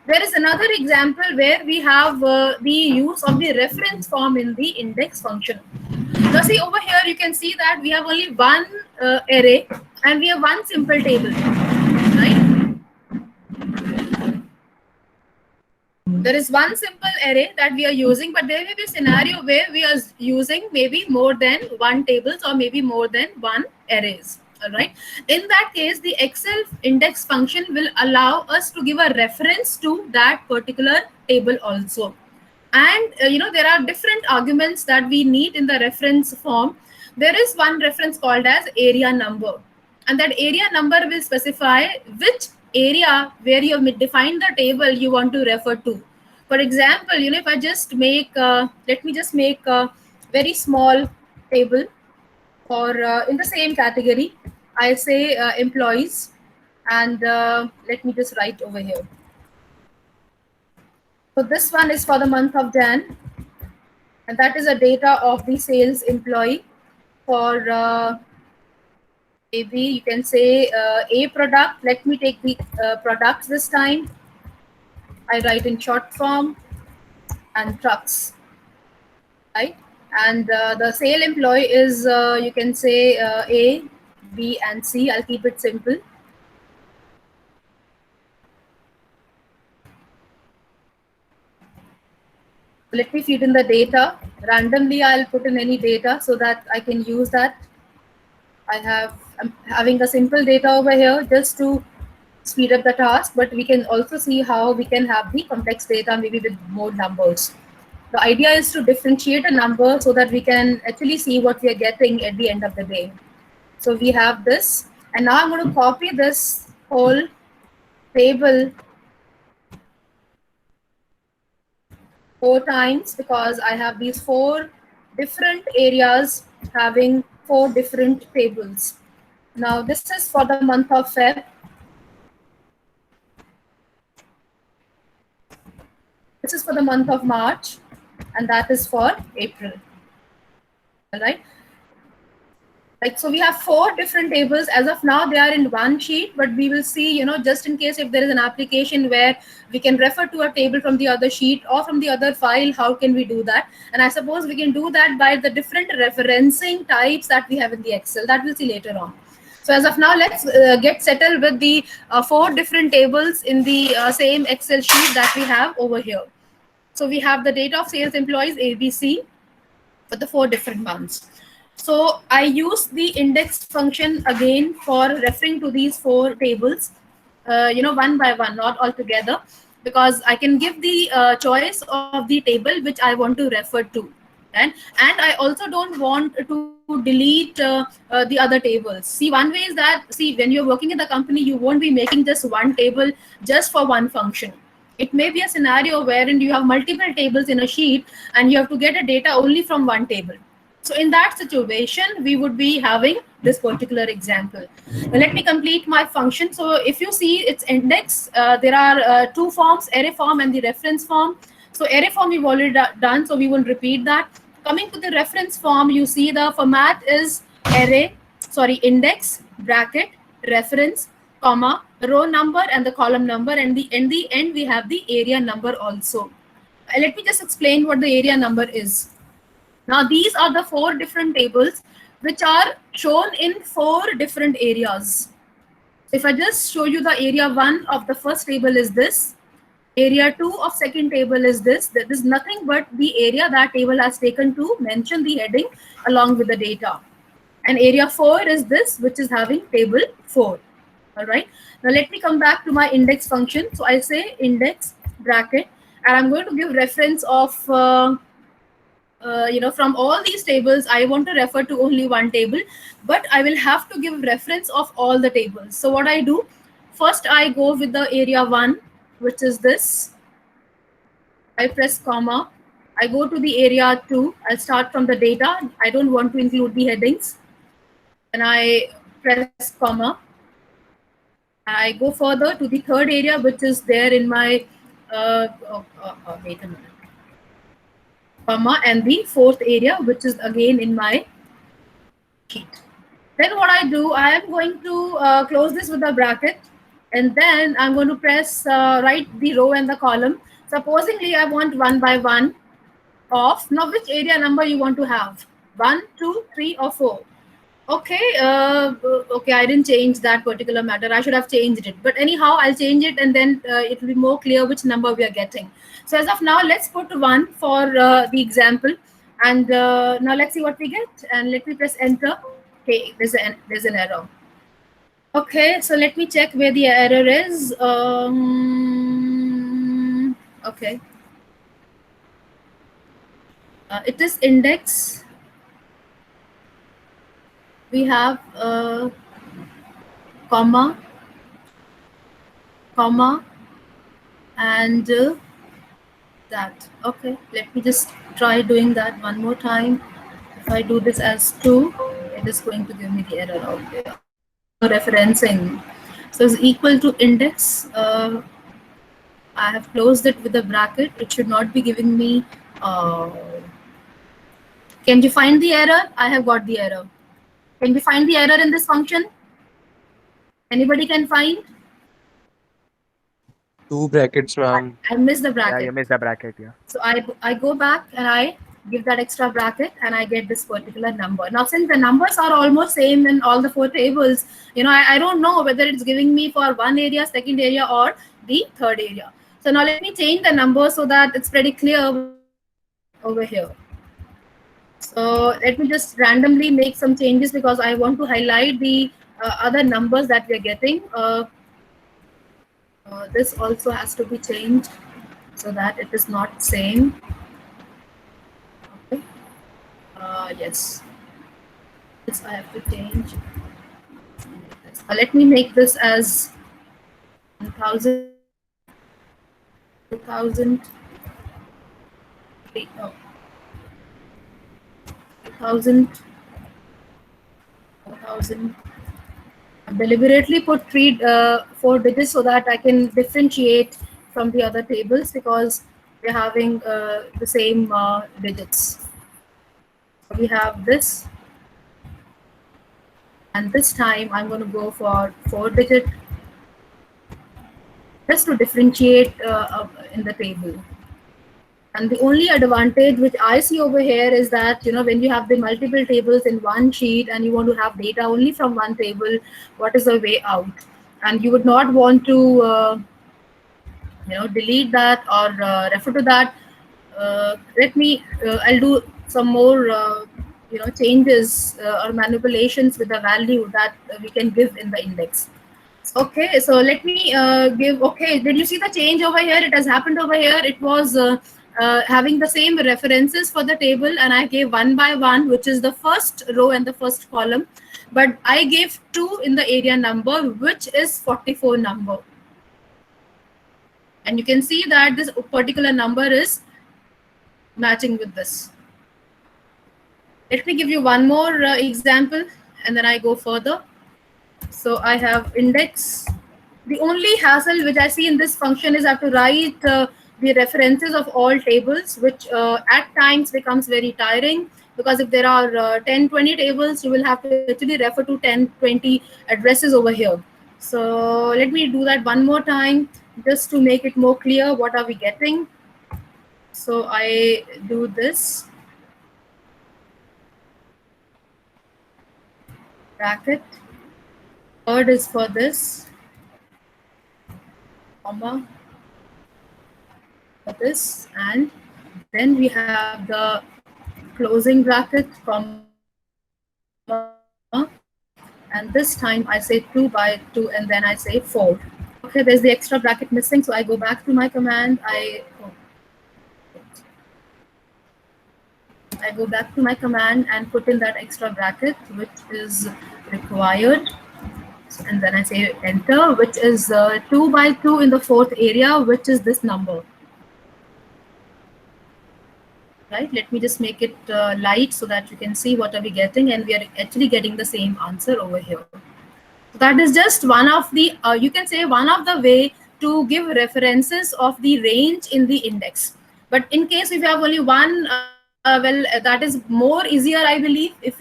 There is another example where we have the use of the reference form in the index function. Now see over here, you can see that we have only one array and we have one simple table, right? There is one simple array that we are using, but there may be a scenario where we are using maybe more than one tables or maybe more than one arrays. All right. In that case, the Excel index function will allow us to give a reference to that particular table also. And there are different arguments that we need in the reference form. There is one reference called as area number, and that area number will specify which area where you have defined the table you want to refer to. For example, if I just make let me just make a very small table for in the same category. I say employees, and let me just write over here. So this one is for the month of Jan, and that is a data of the sales employee for maybe you can say a product. Let me take the products this time. I write in short form, and trucks, right? And the sale employee is you can say A, B, and C. I'll keep it simple. Let me feed in the data randomly. I'll put in any data so that I can use that. I'm having a simple data over here just to speed up the task, but we can also see how we can have the complex data maybe with more numbers. The idea is to differentiate a number so that we can actually see what we are getting at the end of the day. So we have this, and now I'm going to copy this whole table 4 times because I have these 4 different areas having 4 different tables. Now this is for the month of Feb. This is for the month of March, and that is for April. All right. Like, so we have 4 different tables. As of now, they are in one sheet, but we will see, just in case if there is an application where we can refer to a table from the other sheet or from the other file, how can we do that? And I suppose we can do that by the different referencing types that we have in the Excel. That we'll see later on. So as of now, let's get settled with the 4 different tables in the same Excel sheet that we have over here. So we have the data of sales employees ABC for the 4 different months. So I use the index function again for referring to these 4 tables, one by one, not all together, because I can give the choice of the table which I want to refer to. And I also don't want to delete the other tables. See, one way is that, see, when you're working in the company, you won't be making just one table just for one function. It may be a scenario wherein you have multiple tables in a sheet and you have to get a data only from one table. So in that situation, we would be having this particular example. Now, let me complete my function. So if you see its index, there are 2 forms, array form and the reference form. So array form we've already done, so we won't repeat that. Coming to the reference form, you see the format is index, bracket, reference, comma, row number and the column number, and in the end we have the area number also. Let me just explain what the area number is. Now these are the 4 different tables which are shown in 4 different areas. If I just show you the area 1 of the first table is this, area 2 of second table is this. That is nothing but the area that table has taken to mention the heading along with the data. And area 4 is this, which is having table 4. All right. Now let me come back to my index function. So I say index bracket, and I'm going to give reference of from all these tables, I want to refer to only one table, but I will have to give reference of all the tables. So what I do, first I go with the area 1, which is this. I press comma. I go to the area 2. I'll start from the data. I don't want to include the headings. And I press comma. I go further to the third area, which is there in my, wait a minute, comma, and the fourth area, which is again in my sheet. Then what I do, I am going to close this with a bracket, and then I'm going to press write the row and the column. Supposingly, I want 1 by 1 of, now which area number you want to have, 1, 2, 3, or 4. Okay, okay, I didn't change that particular matter. I should have changed it, but anyhow I'll change it, and then it will be more clear which number we are getting. So as of now, let's put 1 for the example, and now let's see what we get, and let me press enter. Okay, there's an error. Okay, so let me check where the error is. Okay, it is index. We have comma, and that. Okay, let me just try doing that one more time. If I do this as 2, it is going to give me the error out there. Referencing. So it's equal to index. I have closed it with a bracket. It should not be giving me. Can you find the error? I have got the error. Can we find the error in this function? Anybody can find? 2 brackets, ma'am. I missed the bracket. Yeah, you missed the bracket, yeah. So I go back and I give that extra bracket and I get this particular number. Now, since the numbers are almost same in all the 4 tables, I don't know whether it's giving me for one area, second area, or the third area. So now let me change the number so that it's pretty clear over here. So let me just randomly make some changes because I want to highlight the other numbers that we're getting. This also has to be changed so that it is not same. Okay. Yes. This I have to change. Let me make this as 1000, 2000, 2000, 4000. Deliberately put 4 digits so that I can differentiate from the other tables because we're having the same digits. So we have this, and this time I'm going to go for 4 digit just to differentiate in the table. And the only advantage which I see over here is that, when you have the multiple tables in one sheet and you want to have data only from one table, what is the way out? And you would not want to, delete that or refer to that. I'll do some more, changes or manipulations with the value that we can give in the index. Okay, so let me give, okay, did you see the change over here? It has happened over here. It was having the same references for the table, and I gave 1 by 1, which is the first row and the first column, but I gave 2 in the area number, which is 44 number. And you can see that this particular number is matching with this. Let me give you one more example, and then I go further. So I have index. The only hassle which I see in this function is I have to write the references of all tables, which at times becomes very tiring, because if there are 10, 20 tables, you will have to actually refer to 10, 20 addresses over here. So let me do that one more time just to make it more clear what are we getting. So I do this bracket. Third is for this, comma, for this, and then we have the closing bracket, comma, and this time I say 2 by 2, and then I say 4. Okay, there's the extra bracket missing, so I go back to my command. I go back to my command and put in that extra bracket, which is required. And then I say enter, which is 2 by 2 in the 4th area, which is this number. Right, let me just make it light so that you can see what are we getting, and we are actually getting the same answer over here. So that is just one of the, you can say one of the way to give references of the range in the index. But in case if you have only one, well, that is more easier, I believe, if